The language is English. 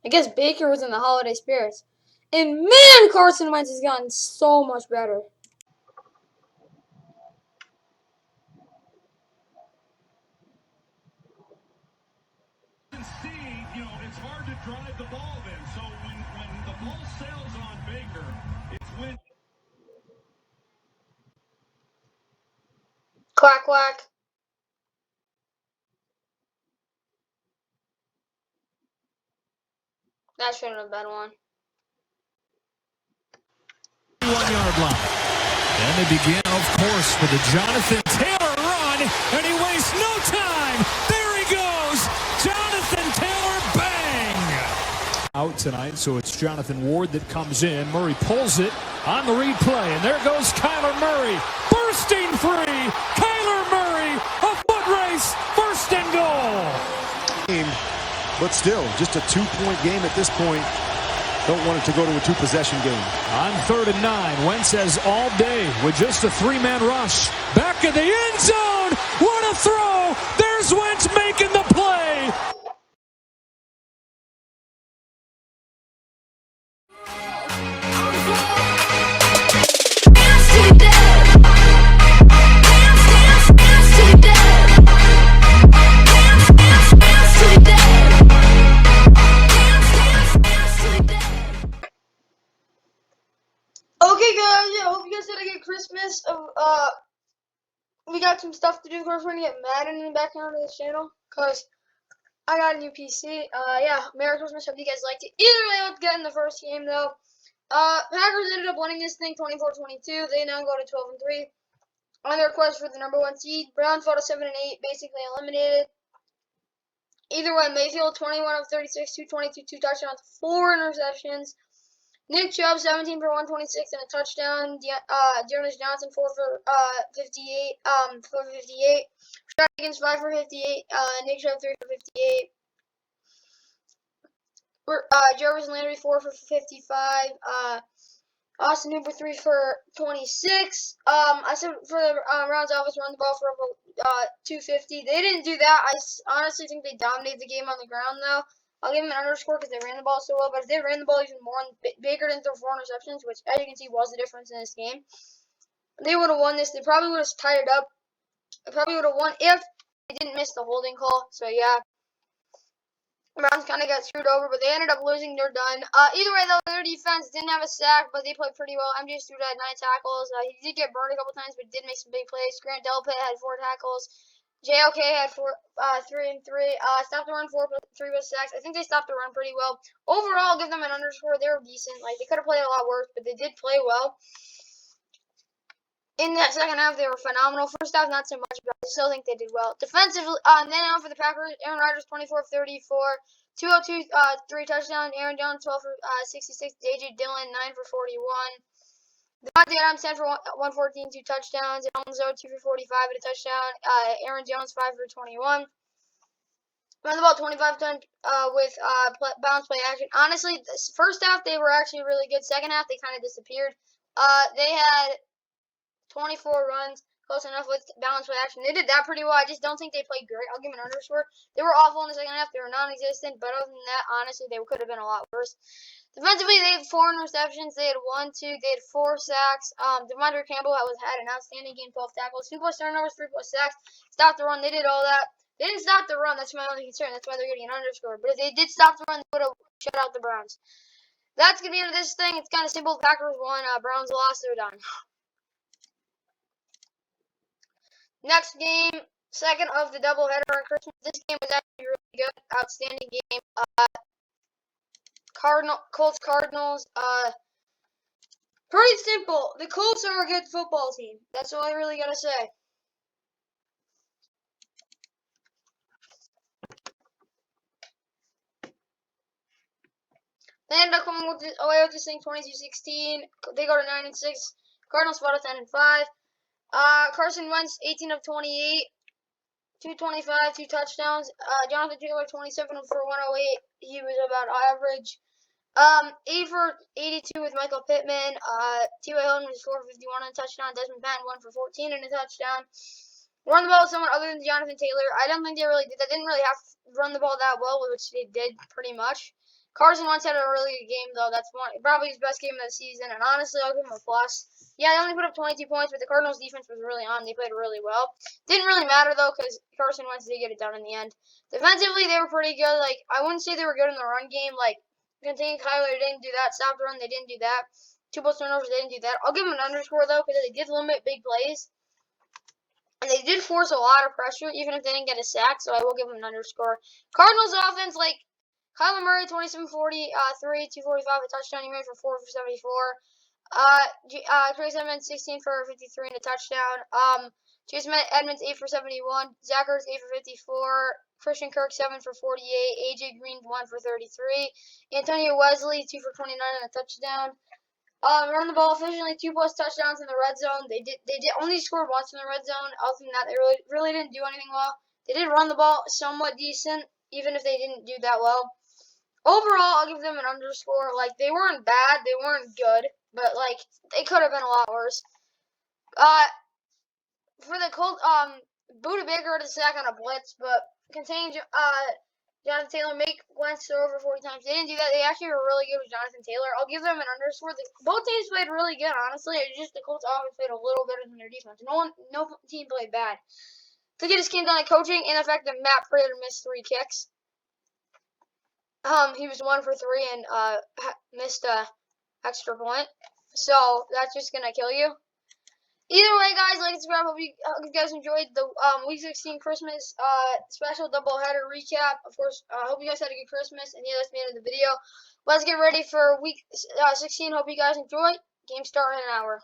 I guess Baker was in the holiday spirits. And man, Carson Wentz has gotten so much better. It's hard to drive the ball then. So when the ball sails on Baker, it's when. Quack, quack. That shouldn't have been one. 1-yard line. And they begin, of course, with the Jonathan Taylor run, and he wastes no time. There he goes. Jonathan Taylor, bang! Out tonight, so it's Jonathan Ward that comes in. Murray pulls it on the replay, and there goes Kyler Murray. Bursting free. Kyler Murray, a foot race, first and goal. But still, just a 2-point game at this point. Don't want it to go to a 2-possession game. On 3rd and 9, Wentz has all day with just a 3-man rush. Back in the end zone. What a throw. There's Wentz making the play. Okay, guys, yeah, hope you guys had a good Christmas. We got some stuff to do. Of course, we're gonna get Madden in the background of this channel, cause I got a new PC. Yeah, Merry Christmas. Hope you guys liked it. Either way, let's get in the first game though. Packers ended up winning this thing 24-22. They now go to 12-3 on their quest for the #1 seed. Browns fell to 7-8, basically eliminated. Either way, Mayfield 21 of 36, 222, 2 touchdowns, 4 interceptions. Nick Chubb 17 for 126 and a touchdown. Dearness Johnson 4 for 58. 458. Rashad Higgins 5 for 58. Nick Chubb 3 for 58. Jarvis Landry 4 for 55. Austin Hooper 3 for 26. I said for the Browns offense run the ball for 250. They didn't do that. I honestly think they dominated the game on the ground though. I'll give them an underscore because they ran the ball so well. But if they ran the ball even more, Baker didn't throw 4 interceptions, which as you can see was the difference in this game. They would have won this. They probably would have tied it up. They probably would have won if they didn't miss the holding call. So yeah. Browns kind of got screwed over, but they ended up losing. They're done. Either way, though, their defense didn't have a sack, but they played pretty well. MJ Stewart had 9 tackles. He did get burned a couple times, but did make some big plays. Grant Delpit had 4 tackles. JOK had 3 and 3. Stopped the run 3 with sacks. I think they stopped the run pretty well. Overall, I'll give them an underscore. They were decent. Like they could have played a lot worse, but they did play well. In that second half, they were phenomenal. First half, not so much, but I still think they did well. Defensively, then on for the Packers, Aaron Rodgers 24 of 34, 202, 3 touchdowns. Aaron Jones 12 for 66. AJ Dillon 9 for 41. Devontae Adams 10 for 114, 2 touchdowns. Alonzo 2 for 45 and a touchdown. Aaron Jones 5 for 21. Run the ball 25 times with bounce play action. Honestly, this first half they were actually really good. Second half they kind of disappeared. They had 24 runs, close enough with balance play action. They did that pretty well. I just don't think they played great. I'll give them an underscore. They were awful in the second half. They were non-existent. But other than that, honestly, they could have been a lot worse. Defensively, they had 4 interceptions. They had 1, 2. They had 4 sacks. Devondre Campbell had an outstanding game, 12 tackles, 2+ turnovers, 3+ sacks. Stopped the run. They did all that. They didn't stop the run. That's my only concern. That's why they're getting an underscore. But if they did stop the run, they would have shut out the Browns. That's going to be the end of this thing. It's kind of simple. Packers won. Browns lost. They're done. Next game, second of the doubleheader on Christmas. This game was actually really good. Outstanding game. Colts Cardinals. Pretty simple. The Colts are a good football team. That's all I really got to say. They ended up coming away with this thing 22-16. They go to 9-6. Cardinals fall to 10-5. Carson Wentz 18 of 28. 225, 2 touchdowns. Jonathan Taylor 27 for 108. He was about average. 8 for 82 with Michael Pittman. T.Y. Hilton was 4 for 51 and a touchdown. Desmond Patton 1 for 14 and a touchdown. Run the ball with someone other than Jonathan Taylor. I don't think they really did. They didn't really have to run the ball that well, which they did pretty much. Carson Wentz had a really good game, though. That's probably his best game of the season, and honestly, I'll give him a plus. Yeah, they only put up 22 points, but the Cardinals' defense was really on. They played really well. Didn't really matter, though, because Carson Wentz did get it done in the end. Defensively, they were pretty good. Like, I wouldn't say they were good in the run game. Like, containing Kyler, they didn't do that. Stop the run, they didn't do that. 2 ball turnovers, they didn't do that. I'll give them an underscore, though, because they did limit big plays. And they did force a lot of pressure, even if they didn't get a sack, so I will give them an underscore. Cardinals offense, like, Kyler Murray, 27-40, 245, a touchdown. He made for 4 for 74. Trace Edmonds, 16 for 53 and a touchdown. Chase Edmonds, 8 for 71. Zach Ertz, 8 for 54. Christian Kirk, 7 for 48. AJ Green, 1 for 33. Antonio Wesley, 2 for 29 and a touchdown. Run the ball efficiently, 2+ touchdowns in the red zone. They did only scored once in the red zone. Other than that, they really didn't do anything well. They did run the ball somewhat decent, even if they didn't do that well. Overall, I'll give them an underscore. Like, they weren't bad, they weren't good, but like they could have been a lot worse. For the Colts, Buda Baker had a sack on a blitz, but containing Jonathan Taylor make Wentz throw over 40 times. They didn't do that. They actually were really good with Jonathan Taylor. I'll give them an underscore. Both teams played really good, honestly. It's just the Colts offense played a little better than their defense. No team played bad. I think it just came down to coaching and the fact that Matt Prater missed 3 kicks. He was 1 for 3 and missed a extra point. So that's just gonna kill you. Either way, guys, like and subscribe. Hope you guys enjoyed the Week 16 Christmas special doubleheader recap. Of course, hope you guys had a good Christmas. And yeah, that's the end of the video. Let's get ready for Week 16. Hope you guys enjoy. Game start in an hour.